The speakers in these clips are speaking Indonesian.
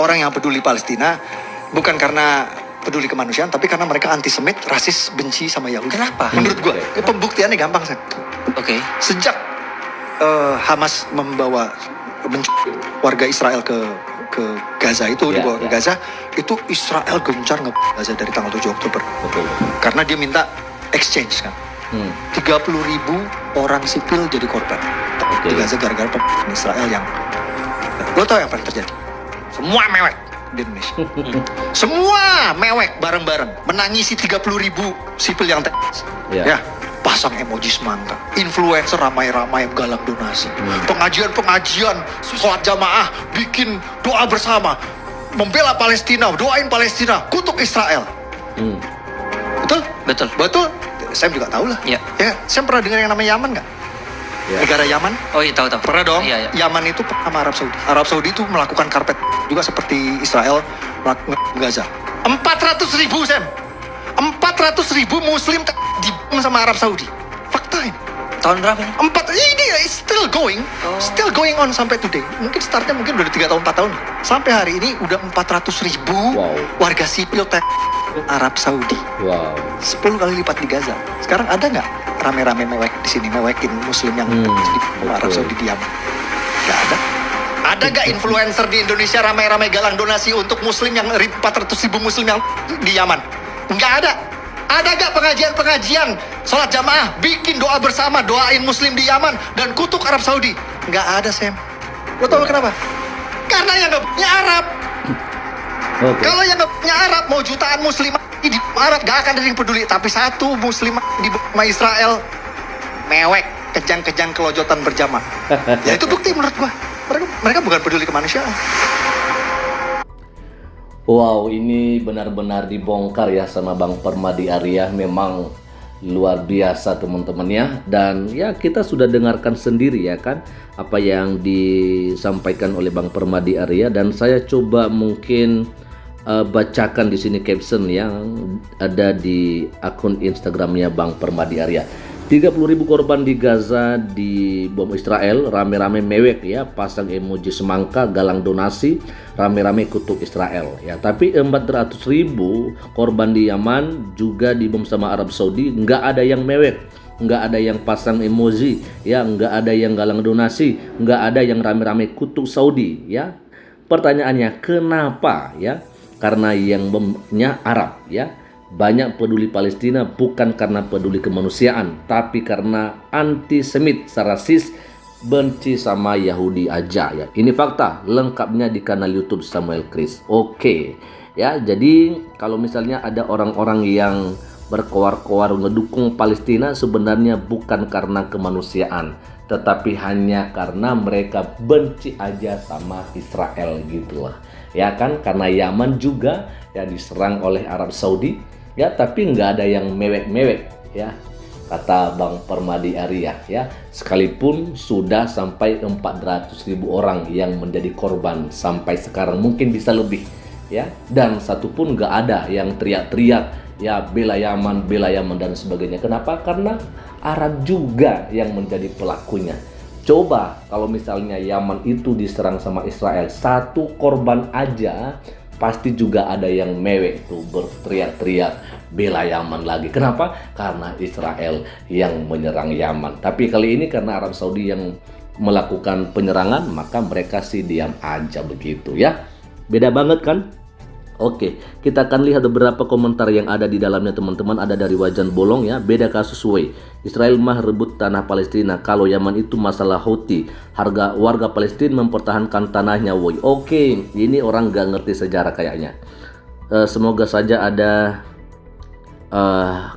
orang yang peduli Palestina bukan karena peduli kemanusiaan, tapi karena mereka antisemit, rasis, benci sama Yahudi. Kenapa? Menurut gue, pembuktiannya gampang, Sen. Oke. Sejak Hamas membawa warga Israel ke Gaza itu, dibawa ke Gaza, itu Israel gencar Gaza dari tanggal 7 Oktober. Betul. Karena dia minta exchange kan. 30.000 orang sipil jadi korban di Gaza gara-gara Israel yang lo tau yang paling terjadi? Semua mewek di Indonesia. Semua mewek bareng-bareng menangisi 30.000 sipil yang tewas. Ya, pasang emoji semangka, influencer ramai-ramai galang donasi, pengajian sholat jamaah, bikin doa bersama, membela Palestina, doain Palestina, kutuk Israel. Betul. Saya juga tahu lah. Ya, saya pernah dengar yang namanya Yaman nggak? Negara Yaman. Oh iya, tahu. Pernah dong. Iya. Yaman itu sama Arab Saudi. Arab Saudi itu melakukan karpet juga seperti Israel melakukan Gaza. 400.000 Sam. 400.000 Muslim dibunuh sama Arab Saudi. Fakta ini. Tahun berapa ini? Ini still going on sampai today. Mungkin startnya udah 3 tahun 4 tahun. Sampai hari ini udah 400.000 warga sipil Arab Saudi. 10 kali lipat di Gaza. Sekarang ada nggak rame-rame mewek di sini, mewekin Muslim yang di Arab Saudi diam? Nggak ada. Ada nggak influencer di Indonesia ramai-ramai galang donasi untuk Muslim yang 400.000 Muslim yang di Yaman? Nggak ada. Ada nggak pengajian sholat jamaah, bikin doa bersama, doain Muslim di Yaman dan kutuk Arab Saudi? Nggak ada, Sam. Lo tau kenapa? Karena yang nggak punya Arab. Kalau yang nggak punya Arab, mau jutaan Muslim di Arab gak akan ada yang peduli. Tapi satu Muslim di Israel mewek, kejang-kejang kelojotan berjamaah. Ya itu bukti menurut gua. Mereka bukan peduli kemanusiaan. Wow, ini benar-benar dibongkar ya sama Bang Permadi Arya. Memang luar biasa teman-teman ya. Dan ya kita sudah dengarkan sendiri ya kan apa yang disampaikan oleh Bang Permadi Arya. Dan saya coba mungkin bacakan di sini caption yang ada di akun Instagramnya Bang Permadi Arya. 30.000 korban di Gaza di bom Israel, rame-rame mewek ya, pasang emoji semangka, galang donasi, rame-rame kutuk Israel ya. Tapi 400.000 korban di Yaman juga dibom sama Arab Saudi, nggak ada yang mewek, nggak ada yang pasang emoji ya, nggak ada yang galang donasi, nggak ada yang rame-rame kutuk Saudi ya. Pertanyaannya kenapa ya? Karena yang bomnya Arab ya. Banyak peduli Palestina bukan karena peduli kemanusiaan, tapi karena antisemit, rasis, benci sama Yahudi aja ya. Ini fakta lengkapnya di kanal YouTube Samuel Chris. Oke. Ya, jadi kalau misalnya ada orang-orang yang berkoar-koar ngedukung Palestina sebenarnya bukan karena kemanusiaan, tetapi hanya karena mereka benci aja sama Israel gitu lah. Ya kan, karena Yaman juga ya diserang oleh Arab Saudi ya, tapi nggak ada yang mewek-mewek ya, kata Bang Permadi Arya ya. Sekalipun sudah sampai 400.000 orang yang menjadi korban sampai sekarang, mungkin bisa lebih ya, dan satupun nggak ada yang teriak-teriak ya bela Yaman dan sebagainya. Kenapa? Karena Arab juga yang menjadi pelakunya. Coba kalau misalnya Yaman itu diserang sama Israel, satu korban aja pasti juga ada yang mewek tuh berteriak-teriak bela Yaman lagi. Kenapa? Karena Israel yang menyerang Yaman. Tapi kali ini karena Arab Saudi yang melakukan penyerangan, maka mereka sih diam aja begitu ya. Beda banget kan? Oke, kita akan lihat beberapa komentar yang ada di dalamnya teman-teman. Ada dari Wajan Bolong ya, beda kasus woi. Israel mah rebut tanah Palestina, kalau Yaman itu masalah Houthi. Harga warga Palestina mempertahankan tanahnya woi. Oke, ini orang gak ngerti sejarah kayaknya. Semoga saja ada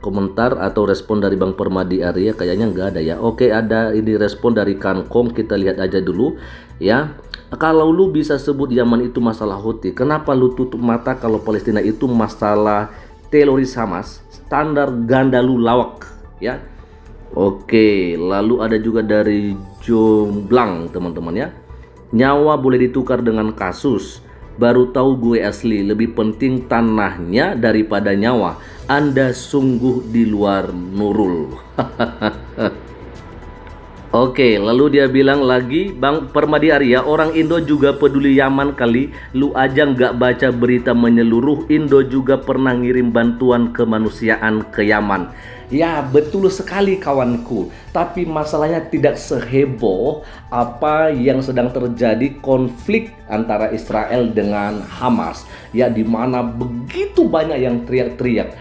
komentar atau respon dari Bang Permadi Arya. Kayaknya nggak ada ya. Oke, ada ini respon dari Kankom, kita lihat aja dulu ya. Kalau lu bisa sebut Yaman itu masalah Houthi, kenapa lu tutup mata kalau Palestina itu masalah teroris Hamas? Standar ganda lu lawak ya. Oke, lalu ada juga dari Jomblang teman-teman ya. Nyawa boleh ditukar dengan kasus. Baru tahu gue asli, lebih penting tanahnya daripada nyawa. Anda sungguh di luar Nurul. Oke, lalu dia bilang lagi, Bang Permadi Arya, orang Indo juga peduli Yaman kali. Lu aja nggak baca berita menyeluruh, Indo juga pernah ngirim bantuan kemanusiaan ke Yaman. Ya, betul sekali kawanku. Tapi masalahnya tidak seheboh apa yang sedang terjadi konflik antara Israel dengan Hamas. Ya, di mana begitu banyak yang teriak-teriak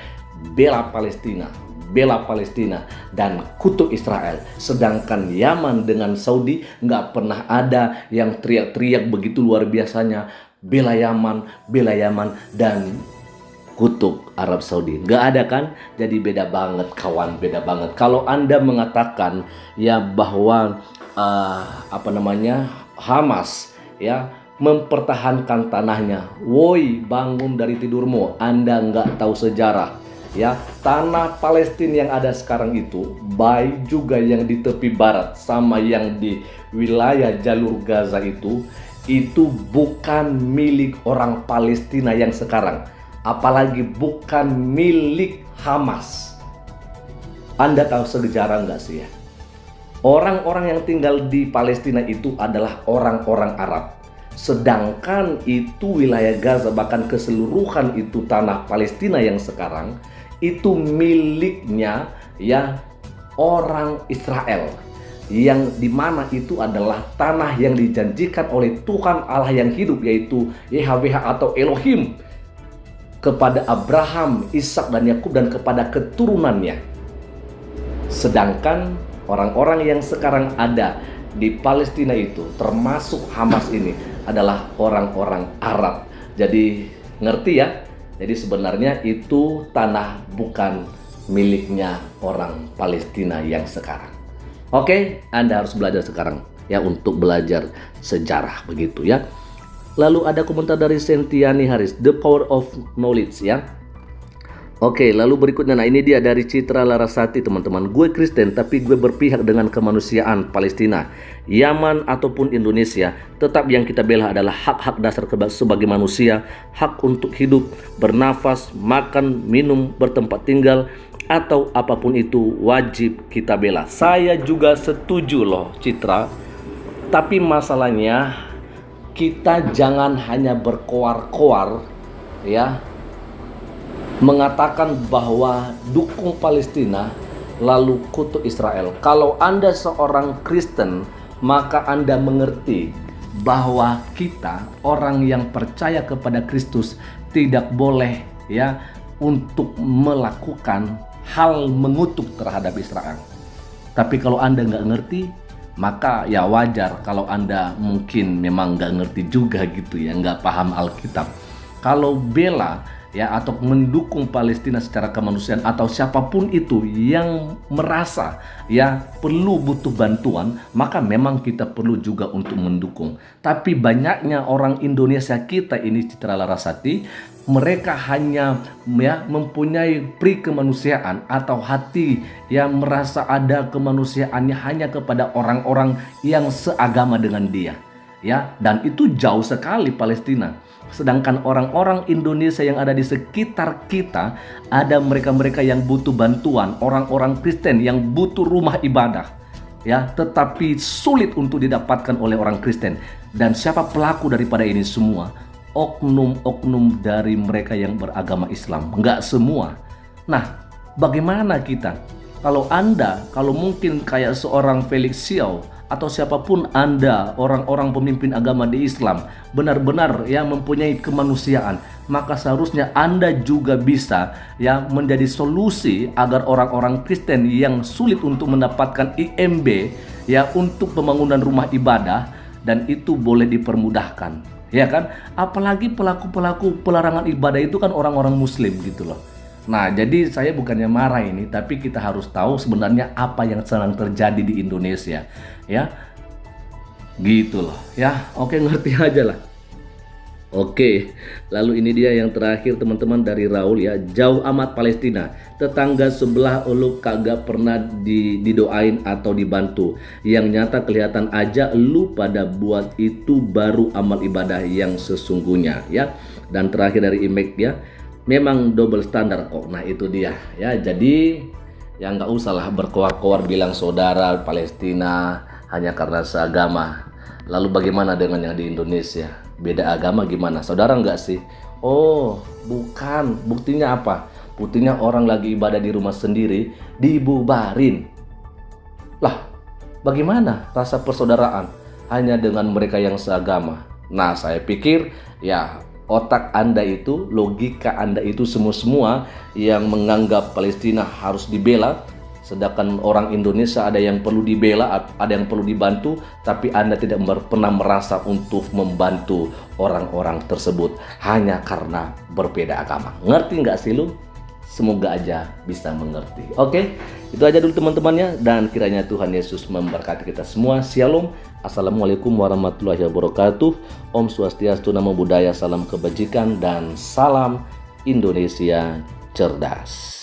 bela Palestina, bela Palestina dan kutuk Israel. Sedangkan Yaman dengan Saudi nggak pernah ada yang teriak-teriak begitu luar biasanya bela Yaman dan kutuk Arab Saudi. Nggak ada kan? Jadi beda banget kawan, beda banget. Kalau Anda mengatakan ya bahwa Hamas ya mempertahankan tanahnya, woi bangun dari tidurmu, Anda nggak tahu sejarah. Ya, tanah Palestina yang ada sekarang itu baik juga yang di tepi barat sama yang di wilayah jalur Gaza itu bukan milik orang Palestina yang sekarang, apalagi bukan milik Hamas. Anda tahu sejarah nggak sih ya? Orang-orang yang tinggal di Palestina itu adalah orang-orang Arab. Sedangkan itu wilayah Gaza, bahkan keseluruhan itu tanah Palestina yang sekarang itu miliknya ya orang Israel, yang dimana itu adalah tanah yang dijanjikan oleh Tuhan Allah yang hidup, yaitu YHWH atau Elohim, kepada Abraham, Ishak dan Yakub dan kepada keturunannya. Sedangkan orang-orang yang sekarang ada di Palestina itu termasuk Hamas ini adalah orang-orang Arab. Jadi ngerti ya? Jadi sebenarnya itu tanah bukan miliknya orang Palestina yang sekarang. Oke, Anda harus belajar sekarang ya untuk belajar sejarah begitu ya. Lalu ada komentar dari Sentiani Haris, The Power of Knowledge ya. Oke, lalu berikutnya, nah ini dia dari Citra Larasati teman-teman. Gue Kristen tapi gue berpihak dengan kemanusiaan Palestina, Yaman ataupun Indonesia. Tetap yang kita bela adalah hak-hak dasar sebagai manusia, hak untuk hidup, bernafas, makan, minum, bertempat tinggal, atau apapun itu wajib kita bela. Saya juga setuju loh Citra. Tapi masalahnya kita jangan hanya berkoar-koar ya, mengatakan bahwa dukung Palestina lalu kutuk Israel. Kalau Anda seorang Kristen, maka Anda mengerti bahwa kita orang yang percaya kepada Kristus tidak boleh ya untuk melakukan hal mengutuk terhadap Israel. Tapi kalau Anda nggak ngerti, maka ya wajar kalau Anda mungkin memang nggak ngerti juga gitu ya, nggak paham Alkitab. Kalau bela ya atau mendukung Palestina secara kemanusiaan atau siapapun itu yang merasa ya perlu butuh bantuan, maka memang kita perlu juga untuk mendukung. Tapi banyaknya orang Indonesia kita ini, Citra Larasati, mereka hanya ya mempunyai pri kemanusiaan atau hati yang merasa ada kemanusiaannya hanya kepada orang-orang yang seagama dengan dia ya, dan itu jauh sekali Palestina. Sedangkan orang-orang Indonesia yang ada di sekitar kita, ada mereka-mereka yang butuh bantuan, orang-orang Kristen yang butuh rumah ibadah ya, tetapi sulit untuk didapatkan oleh orang Kristen. Dan siapa pelaku daripada ini semua? Oknum-oknum dari mereka yang beragama Islam, enggak semua. Nah, bagaimana kita? Kalau mungkin kayak seorang Felix Xiao atau siapapun Anda, orang-orang pemimpin agama di Islam, benar-benar ya mempunyai kemanusiaan, maka seharusnya Anda juga bisa ya menjadi solusi agar orang-orang Kristen yang sulit untuk mendapatkan IMB ya untuk pembangunan rumah ibadah, dan itu boleh dipermudahkan, ya kan? Apalagi pelaku-pelaku pelarangan ibadah itu kan orang-orang Muslim gitu loh. Nah, jadi saya bukannya marah ini, tapi kita harus tahu sebenarnya apa yang sedang terjadi di Indonesia, ya, gitu loh, ya. Oke, ngerti aja lah. Oke, lalu ini dia yang terakhir teman-teman dari Raul ya. Jauh amat Palestina, tetangga sebelah lu kagak pernah didoain atau dibantu. Yang nyata kelihatan aja lu pada buat itu baru amal ibadah yang sesungguhnya ya. Dan terakhir dari Imek ya, memang double standar kok. Nah itu dia ya. Jadi Ya nggak usah lah berkoar-koar bilang saudara Palestina hanya karena seagama. Lalu bagaimana dengan yang di Indonesia? Beda agama gimana? Saudara nggak sih? Oh, bukan. Buktinya apa? Buktinya orang lagi ibadah di rumah sendiri dibubarin. Lah, bagaimana rasa persaudaraan hanya dengan mereka yang seagama? Nah, saya pikir ya otak Anda itu, logika Anda itu semua yang menganggap Palestina harus dibela, sedangkan orang Indonesia ada yang perlu dibela, ada yang perlu dibantu, tapi Anda tidak pernah merasa untuk membantu orang-orang tersebut hanya karena berbeda agama. Ngerti nggak sih lu? Semoga aja bisa mengerti. Oke, itu aja dulu teman-temannya, dan kiranya Tuhan Yesus memberkati kita semua. Shalom. Assalamualaikum warahmatullahi wabarakatuh. Om Swastiastu, Namo Buddhaya, salam kebajikan, dan salam Indonesia cerdas.